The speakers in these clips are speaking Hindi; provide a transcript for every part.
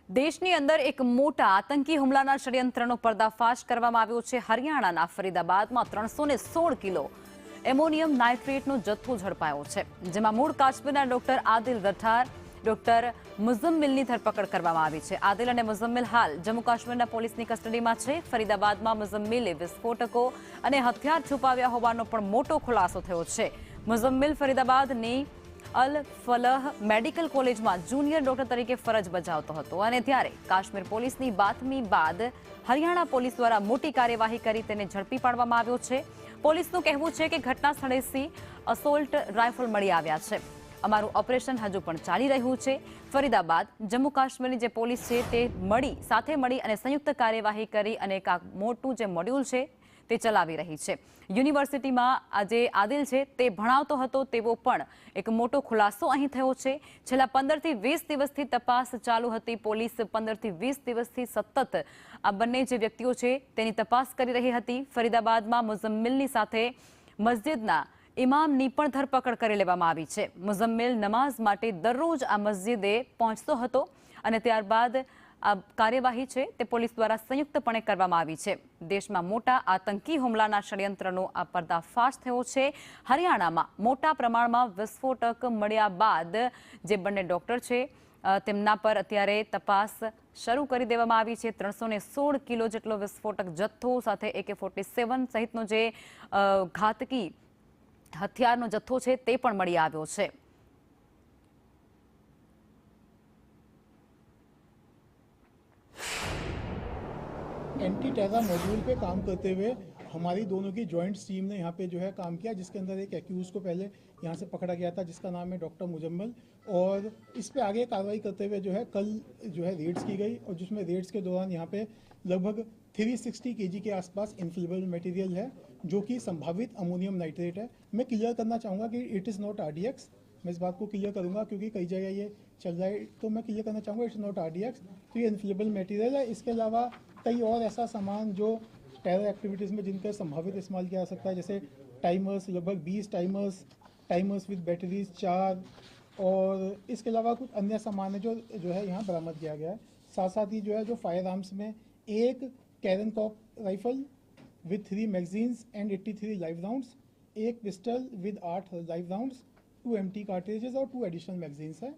દેશની અંદર એક મોટા આતંકી હુમલાના ષડયંત્રનો પર્દાફાશ કરવામાં આવ્યો છે। હરિયાણાના ફરીદાબાદમાં 316 કિલો એમોનિયમ નાઇટ્રેટનો જથ્થો ઝડપાયો છે, જેમાં મૂળ કાશ્મીરના ડોક્ટર આદિલ રઠાર, ડોક્ટર મુઝમ્મિલની ધરપકડ કરવામાં આવી છે। આદિલ અને મુઝમ્મિલ હાલ જમ્મુ કાશ્મીરના પોલીસની કસ્ટડીમાં છે। ફરીદાબાદમાં મુઝમ્મિલે વિસ્ફોટકો અને હથિયાર છુપાવ્યા હોવાનો પણ મોટો ખુલાસો થયો છે। મુઝમ્મિલ ફરીદાબાદની અલ ફલહ મેડિકલ કોલેજમાં જુનિયર ડોક્ટર તરીકે ફરજ બજાવતો હતો અને ત્યારે કાશ્મીર પોલીસની બાતમી બાદ હરિયાણા પોલીસ દ્વારા મોટી કાર્યવાહી કરી તેને ઝડપી પાડવામાં આવ્યો છે। પોલીસનું કહેવું છે કે ઘટના સ્થળેથી અસોલ્ટ રાઇફલ મળી આવ્યા છે। અમારું ઓપરેશન હજુ પણ ચાલી રહ્યું છે। ફરીદાબાદ જમ્મુ કાશ્મીરની જે પોલીસ છે તે સાથે મળી અને સંયુક્ત કાર્યવાહી કરી અને એક મોટું જે મોડ્યુલ છે તે ચલાવી રહી છે। યુનિવર્સિટીમાં આજે આદિલ છે તે ભણાવતો હતો તેવો પણ એક મોટો ખુલાસો અહીં થયો છે। છેલ્લા 15 થી 20 દિવસથી તપાસ ચાલુ હતી। પોલીસ 15 થી 20 દિવસથી સતત આ બંને જે વ્યક્તિઓ છે તેની તપાસ કરી રહી હતી। ફરીદાબાદમાં મુઝમ્મિલની સાથે મસ્જિદના ઇમામની પણ ધરપકડ કરી લેવામાં આવી છે। મુઝમ્મિલ નમાઝ માટે દરરોજ આ મસ્જિદે પહોંચતો હતો અને ત્યારબાદ આ કાર્યવાહી છે તે પોલીસ દ્વારા સંયુક્તપણે કરવામાં આવી છે। દેશમાં મોટા આતંકી હુમલાના ષડયંત્રનો આ પર્દાફાશ થયો છે। હરિયાણામાં મોટા પ્રમાણમાં વિસ્ફોટક મળ્યા બાદ જે બંને ડોક્ટર છે તેમના પર અત્યારે તપાસ શરૂ કરી દેવામાં આવી છે। 316 કિલો જેટલો વિસ્ફોટક જથ્થો સાથે AK-47 સહિતનો જે ઘાતકી હથિયારનો જથ્થો છે તે પણ મળી આવ્યો છે। एंटी टेरर मॉड्यूल पे काम करते हुए हमारी दोनों की जॉइंट टीम ने यहाँ पे जो है काम किया, जिसके अंदर एक एक्यूज को पहले यहाँ से पकड़ा गया था जिसका नाम है डॉक्टर मुजम्मिल, और इस पे आगे कार्रवाई करते हुए जो है कल जो है रेड्स की गई, और जिसमें रेड्स के दौरान यहाँ पे लगभग 360 kg के आसपास इन्फ्लेमेबल मटेरियल है जो कि संभावित अमोनियम नाइट्रेट है। मैं क्लियर करना चाहूँगा कि इट इज़ नॉट RDX। मैं इस बात को क्लियर करूँगा क्योंकि कई जगह ये चल रहा है, तो मैं क्लियर करना चाहूँगा इट्स नॉट RDX। तो ये इन्फ्लेमेबल मटेरियल है। इसके अलावा कई और ऐसा सामान जो टेरर एक्टिविटीज़ में जिनका संभावित इस्तेमाल किया जा सकता है, जैसे टाइमर्स, लगभग 20 टाइमर्स विद बैटरीज 4, और इसके अलावा कुछ अन्य सामान है जो है यहाँ बरामद किया गया है। साथ साथ ही जो है जो फायर आर्म्स में एक कैरन कॉप rifle with 3 magazines and 83 live rounds, एक pistol with 8 live rounds, 2 empty cartridges और 2 एडिशनल मैगजीन्स है।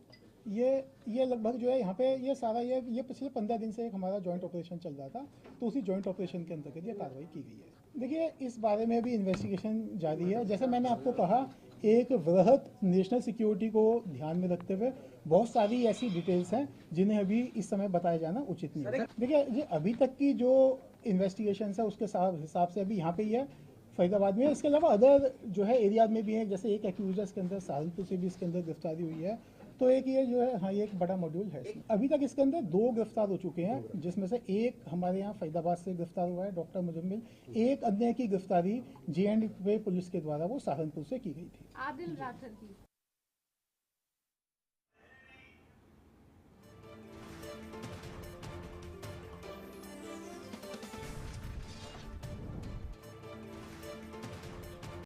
ये लगभग जो है यहाँ पे ये सारा ये पिछले 15 दिन से एक हमारा जॉइंट ऑपरेशन चल रहा था, तो उसी जॉइंट ऑपरेशन के अंतर्गत ये कार्रवाई की गई है। देखिए, इस बारे में भी इन्वेस्टिगेशन जारी है। जैसे मैंने आपको कहा, एक वृहद नेशनल सिक्योरिटी को ध्यान में रखते हुए बहुत सारी ऐसी डिटेल्स हैं जिन्हें अभी इस समय बताया जाना उचित नहीं है। देखिए, ये अभी तक की जो इन्वेस्टिगेशन है उसके हिसाब से अभी यहाँ पे ही है फरीदाबाद में। इसके अलावा अदर जो है एरियाज में भी है, जैसे एक एक्यूजर्स के अंदर सहारनपुर से भी इसके अंदर गिरफ्तारी हुई है। तो एक ये जो है, हाँ, ये एक बड़ा मॉड्यूल है। अभी तक इसके अंदर 2 गिरफ्तार हो चुके हैं, जिसमें से एक हमारे यहाँ फरीदाबाद से गिरफ्तार हुआ है डॉक्टर मुजम्मिल। एक अन्य की गिरफ्तारी JNDP पुलिस के द्वारा वो सहारनपुर से की गई थी। आदिल राठर की